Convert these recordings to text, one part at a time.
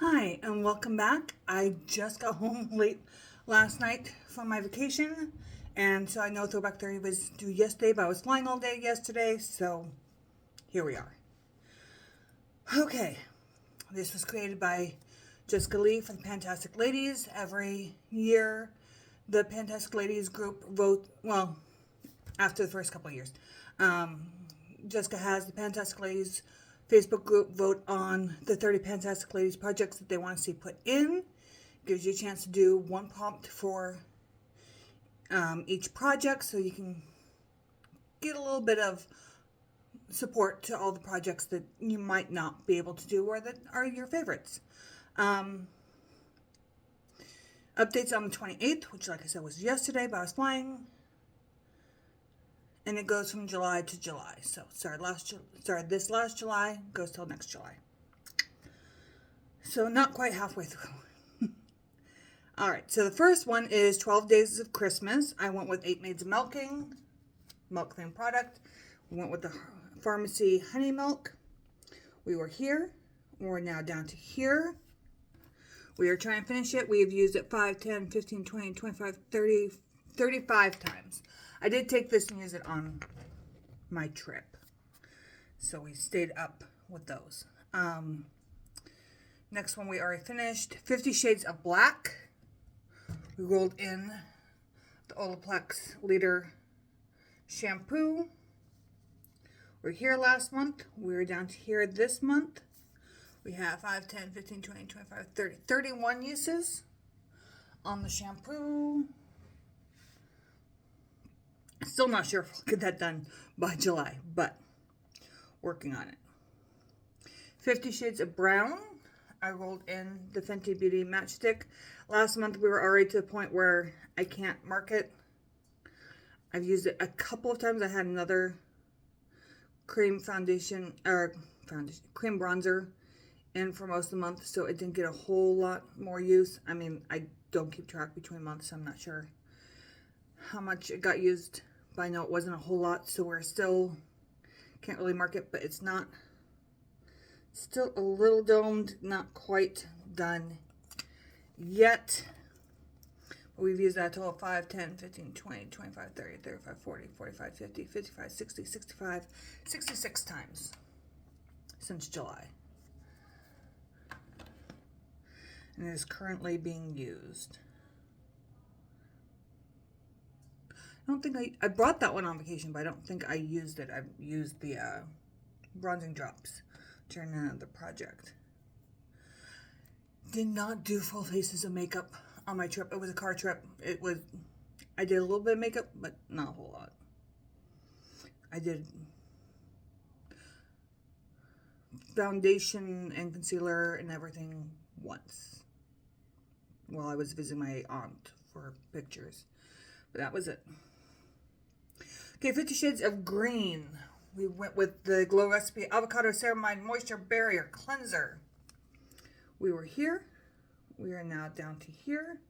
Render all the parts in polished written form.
Hi, and welcome back. I just got home late last night from my vacation, and so I know Throwback 30 was due yesterday, but I was flying all day yesterday, so here we are. Okay, this was created by Jessica Lee for the Fantastic Ladies. Every year, the Fantastic Ladies group vote, well, after the first couple of years. Um, Jessica has the Fantastic Ladies Facebook group vote on the 30 Fantastic Ladies projects that they want to see put in. Gives you a chance to do one prompt for each project so you can get a little bit of support to all the projects that you might not be able to do or that are your favorites. Um, Updates on the 28th, which, like I said, was yesterday, but I was flying. And it goes from July to July. So started this last July, goes till next July. So not quite halfway through. All right, so the first one is 12 Days of Christmas. I went with 8 Maids of Milking, milk cream product. We went with the pharmacy honey milk. We were here. We're now down to here. We are trying to finish it. We have used it 5, 10, 15, 20, 25, 30, 35 times. I did take this and use it on my trip. So we stayed up with those. Next one we already finished. 50 Shades of Black. We rolled in the Olaplex Liter shampoo. We were here last month. We were down to here this month. We have 5, 10, 15, 20, 25, 30, 31 uses on the shampoo. Still not sure if we'll get that done by July, but working on it. 50 Shades of Brown. I rolled in the Fenty Beauty Matchstick. Last month we were already to the point where I can't mark it. I've used it a couple of times. I had another cream foundation, or cream bronzer in for most of the month, so it didn't get a whole lot more use. I mean, I don't keep track between months, so I'm not sure how much it got used, but I know it wasn't a whole lot, so we're still, can't really mark it, but it's not, still a little domed, not quite done yet. We've used that total of 5, 10, 15, 20, 25, 30, 35, 40, 45, 50, 55, 60, 65, 66 times since July. And it is currently being used. I don't think I brought that one on vacation, but I don't think I used it. I've used the bronzing drops during another project. Did not do full faces of makeup on my trip. It was a car trip. I did a little bit of makeup, but not a whole lot. I did foundation and concealer and everything once while I was visiting my aunt for pictures. But that was it. Okay, 50 Shades of Green. We went with the Glow Recipe Avocado Ceramide Moisture Barrier Cleanser. We were here. We are now down to here.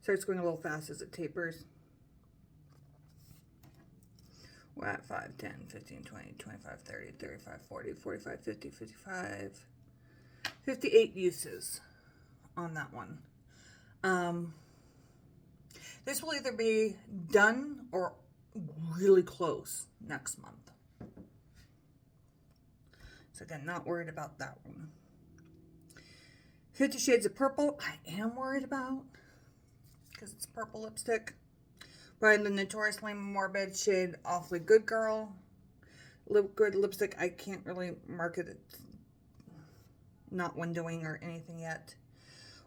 Starts going a little fast as it tapers. We're at 5, 10, 15, 20, 25, 30, 35, 40, 45, 50, 55, 58 uses on that one. This will either be done or really close next month. So again, not worried about that one. 50 Shades of Purple, I am worried about because it's purple lipstick. By the Notoriously Morbid shade Awfully Good Girl. Good lipstick, I can't really market it. Not windowing or anything yet.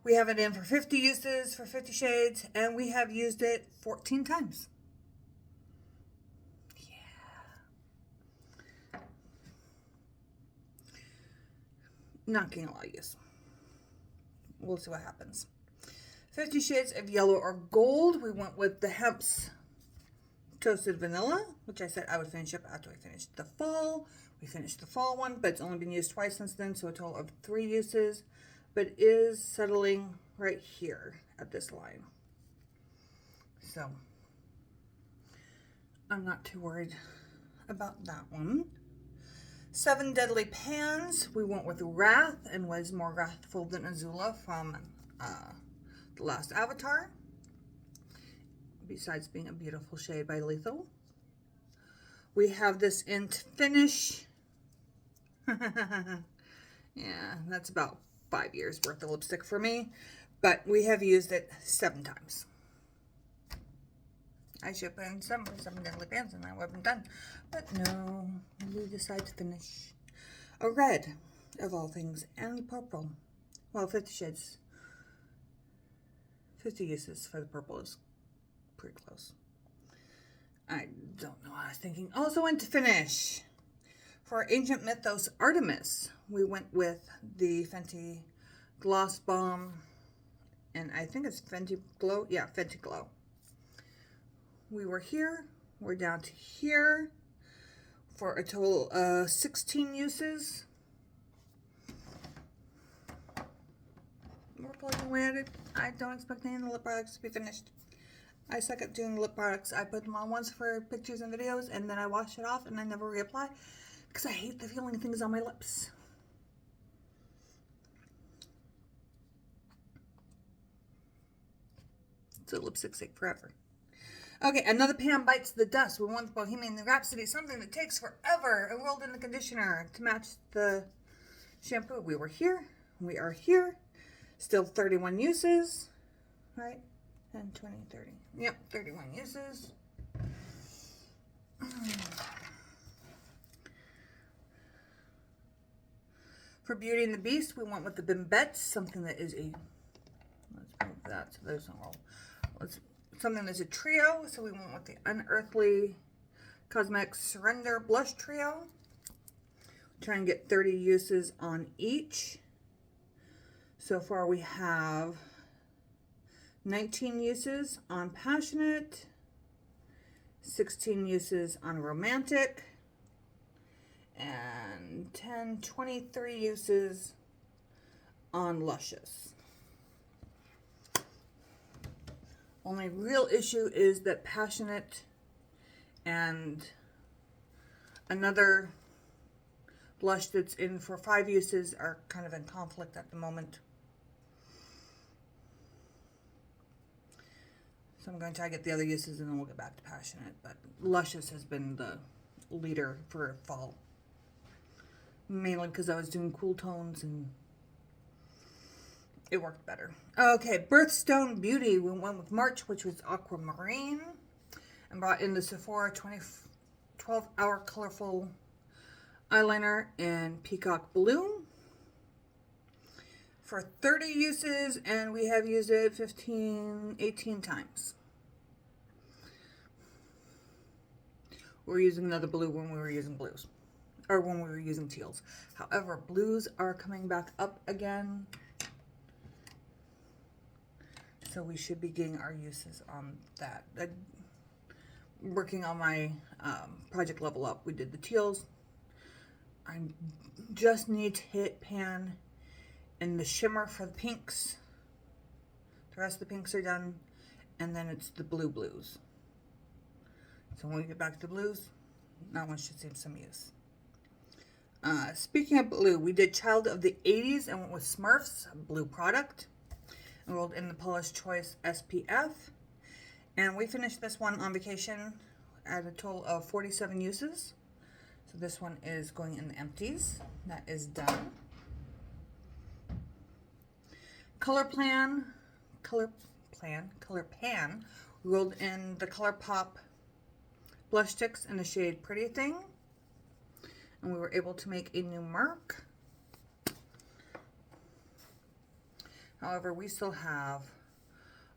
We have it in for 50 uses for 50 shades, and we have used it 14 times. Yeah. Not getting a lot of use. We'll see what happens. 50 Shades of Yellow or Gold. We went with the Hemp's Toasted Vanilla, which I said I would finish up after we finished the fall. We finished the fall one, but it's only been used twice since then, so a total of 3 uses. But it is settling right here at this line. So I'm not too worried about that one. Seven Deadly Pans. We went with Wrath and was more wrathful than Azula from The Last Avatar. Besides being a beautiful shade by Lethal. We have this in finish. Yeah, that's about 5 years worth of lipstick for me. But we have used it 7 times. I should put in some Deadly Pans and I wasn't done. But no, we decide to finish a red of all things and purple. Well, 50 shades. 50 uses for the purple is pretty close. I don't know what I was thinking. Also went to finish. For Ancient Mythos Artemis, we went with the Fenty Gloss Bomb. And I think it's Fenty Glow. Yeah, Fenty Glow. We were here. We're down to here. For a total of 16 uses. We're plugging away at it. I don't expect any of the lip products to be finished. I suck at doing lip products. I put them on once for pictures and videos, and then I wash it off, and I never reapply because I hate the feeling of things on my lips. So lipstick sake forever. Okay, another pan bites the dust. We want Bohemian Rhapsody, something that takes forever. I rolled in the conditioner to match the shampoo. We were here. We are here. Still 31 uses, right? 10, 20, 30. Yep, 31 uses. For Beauty and the Beast, we went with the Bimbette, something that is a, let's move that so there's no roll. Something that's a trio, so we went with the Unearthly Cosmetics Surrender Blush Trio. Try and get 30 uses on each. So far we have 19 uses on Passionate, 16 uses on Romantic, and 23 uses on Luscious. Only real issue is that Passionate and another blush that's in for 5 uses are kind of in conflict at the moment. So I'm going to try to get the other uses and then we'll get back to Passionate. But Luscious has been the leader for fall. Mainly because I was doing cool tones and it worked better. Okay, Birthstone Beauty. We went with March, which was Aquamarine. And brought in the Sephora 12-hour colorful eyeliner in Peacock Blue. For 30 uses, and we have used it 18 times. We were using another blue when we were using blues. Or when we were using teals. However, blues are coming back up again. So we should be getting our uses on that. Working on my Project Level Up, we did the teals. I just need to hit pan in the shimmer for the pinks. The rest of the pinks are done. And then it's the blues. So when we get back to the blues, that one should see some use. Speaking of blue, we did Child of the 80s and went with Smurfs, a blue product. And rolled in the Paula's Choice SPF. And we finished this one on vacation at a total of 47 uses. So this one is going in the empties. That is done. Color Pan, rolled in the ColourPop blush sticks in the shade Pretty Thing. And we were able to make a new mark. However, we still have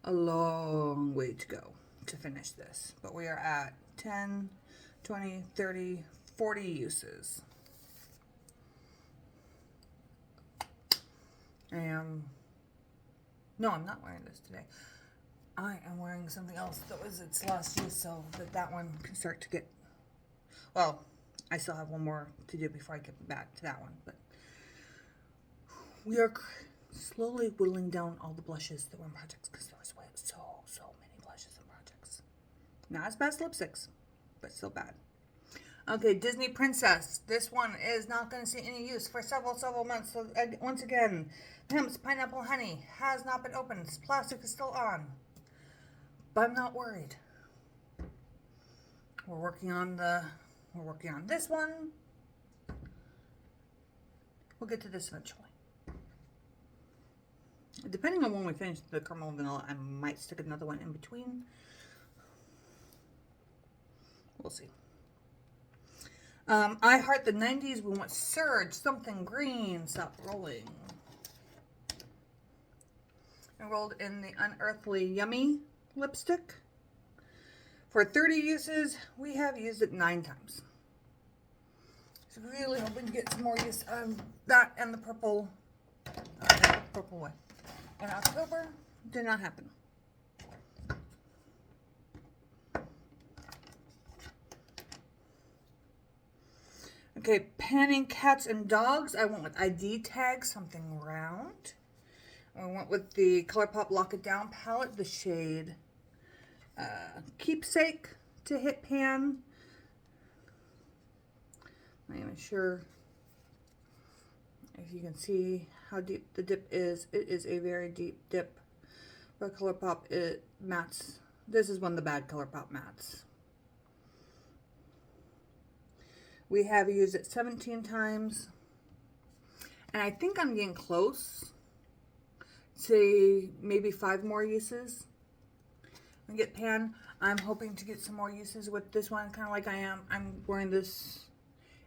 a long way to go to finish this. But we are at 10, 20, 30, 40 uses. No, I'm not wearing this today. I am wearing something else that was its last use, so that one can start to get, well, I still have one more to do before I get back to that one, but we are slowly whittling down all the blushes that were in projects because there was so many blushes in projects. Not as bad as lipsticks, but still bad. Okay, Disney Princess. This one is not going to see any use for several months. So once again, Pimp's Pineapple Honey has not been opened. Plastic is still on. But I'm not worried. We're working on this one. We'll get to this eventually. Depending on when we finish the caramel vanilla, I might stick another one in between. We'll see. I Heart the 90s. We want Surge, Something Green. Stop rolling. Enrolled in the Unearthly Yummy lipstick. For 30 uses, we have used it 9 times. So really hoping to get some more use of that and the purple one. In October, did not happen. Okay, panning cats and dogs. I went with ID tag, something round. I went with the ColourPop Lock It Down palette, the shade Keepsake to hit pan. I'm not even sure if you can see how deep the dip is. It is a very deep dip. But ColourPop, it mattes. This is one of the bad ColourPop mattes. We have used it 17 times. And I think I'm getting close. Say maybe 5 more uses. And get pan. I'm hoping to get some more uses with this one, kind of like I am. I'm wearing this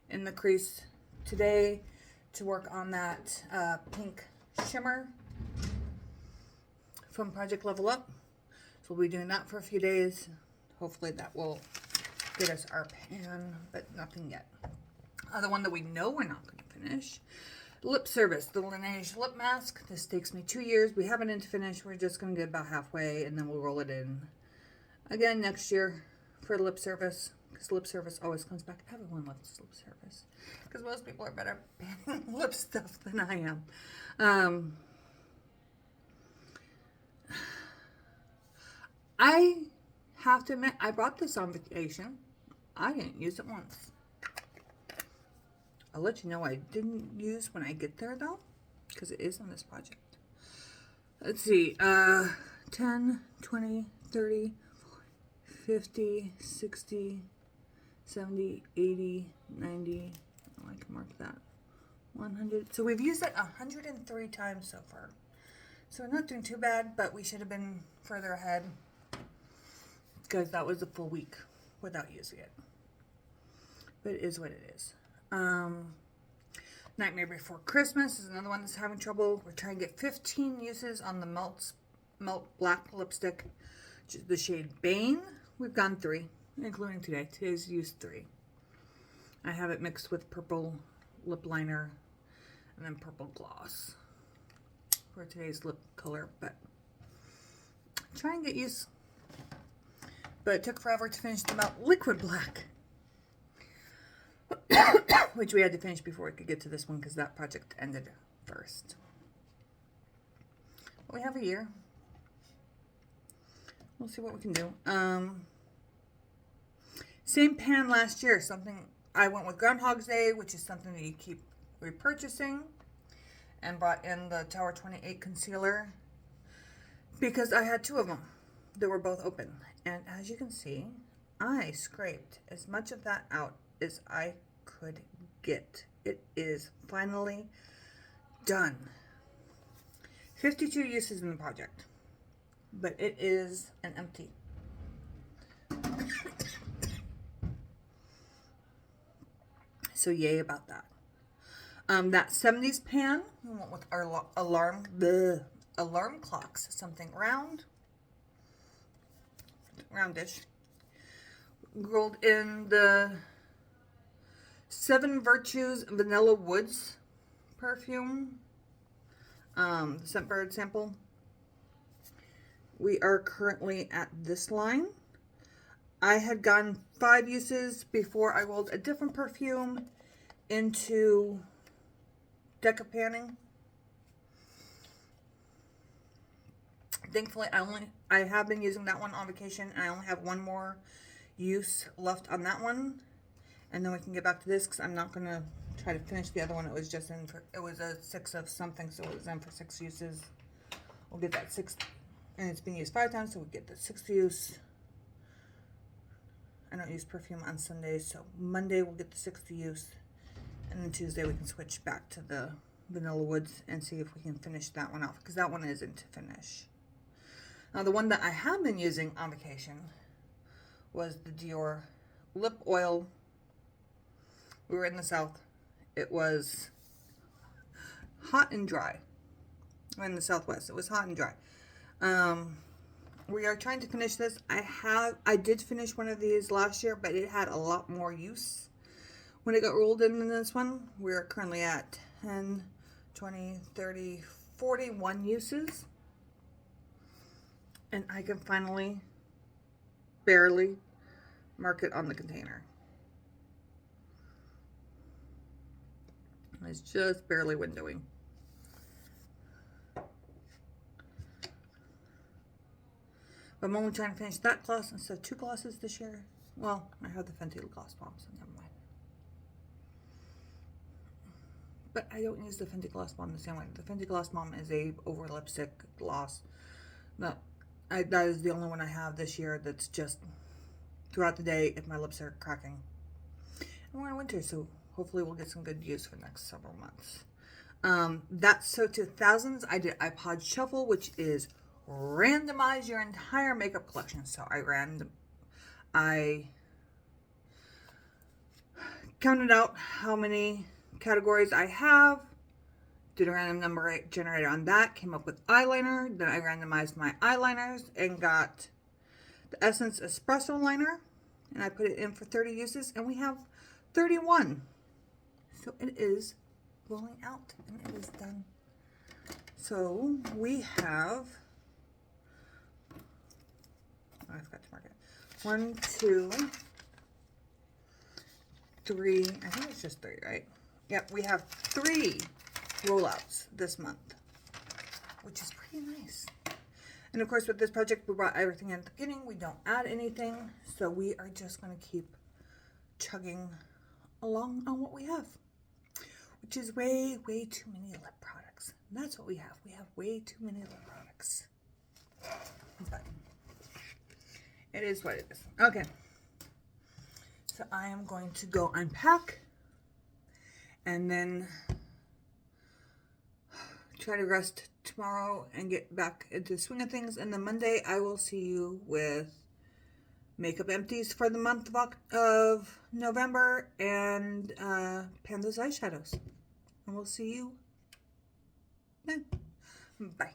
in the crease today to work on that pink shimmer from Project Level Up. So we'll be doing that for a few days. Hopefully that will get us our pan, but nothing yet. The one that we know we're not going to finish, Lip Service, the Laneige lip mask. This takes me 2 years. We have it in to finish. We're just going to get about halfway, and then we'll roll it in again next year for Lip Service, because Lip Service always comes back. Everyone loves Lip Service, because most people are better at panning lip stuff than I am. I have to admit, I brought this on vacation. I didn't use it once. I'll let you know I didn't use when I get there, though, because it is on this project. Let's see. 10, 20, 30, 50, 60, 70, 80, 90. Oh, I can mark that. 100. So we've used it 103 times so far. So we're not doing too bad, but we should have been further ahead, because that was a full week without using it. But it is what it is. Nightmare Before Christmas is another one that's having trouble. We're trying to get 15 uses on the Melt Black lipstick, which is the shade Bane. We've gone 3, including today. Today's used 3. I have it mixed with purple lip liner and then purple gloss for today's lip color, but try and get used. But it took forever to finish the Melt Liquid Black, which we had to finish before we could get to this one, because that project ended first. But we have a year. We'll see what we can do. Same pan last year. Something I went with Groundhog's Day, which is something that you keep repurchasing, and brought in the Tower 28 concealer because I had 2 of them that were both open. And as you can see, I scraped as much of that out as I could get. It is finally done. 52 uses in the project, but it is an empty. So yay about that. That 70s pan, we went with our alarm clocks, something roundish. Rolled in the 7 Virtues Vanilla Woods perfume, the Scentbird sample. We are currently at this line. I had gotten 5 uses before I rolled a different perfume into Deca Panning. Thankfully, I have been using that one on vacation, and I only have 1 more use left on that one. And then we can get back to this because I'm not going to try to finish the other one. It was just in for, it was a 6 of something, so it was in for 6 uses. We'll get that 6, and it's been used 5 times, so we'll get the 6th use. I don't use perfume on Sundays, so Monday we'll get the 6th use. And then Tuesday we can switch back to the Vanilla Woods and see if we can finish that one off, because that one isn't to finish. Now the one that I have been using on vacation was the Dior Lip Oil. We were in the South. It was hot and dry. We're in the Southwest. It was hot and dry. We are trying to finish this. I did finish one of these last year, but it had a lot more use when it got rolled in than this one. We're currently at 10, 20, 30, 41 uses. And I can finally barely mark it on the container. It's just barely windowing. But I'm only trying to finish that gloss instead of 2 glosses this year. Well, I have the Fenty Gloss Bomb, so never mind. But I don't use the Fenty Gloss Bomb the same way. The Fenty Gloss Bomb is a over lipstick gloss. That is the only one I have this year that's just throughout the day if my lips are cracking. And we're in winter, so hopefully we'll get some good use for the next several months. That's So to Thousands. I did iPod Shuffle, which is randomize your entire makeup collection. So I counted out how many categories I have, did a random number generator on that, came up with eyeliner, then I randomized my eyeliners and got the Essence Espresso Liner, and I put it in for 30 uses, and we have 31. So it is rolling out, and it is done. So we have, I forgot to mark it. 1, 2, 3, I think it's just 3, right? Yep, we have 3 rollouts this month, which is pretty nice. And of course, with this project, we brought everything in at the beginning. We don't add anything, so we are just going to keep chugging along on what we have, which is way, way too many lip products. And that's what we have. We have way too many lip products. But it is what it is. Okay. So I am going to go unpack and then try to rest tomorrow and get back into the swing of things. And then Monday I will see you with makeup empties for the month of November and Panda's eyeshadows. And we'll see you then. Bye.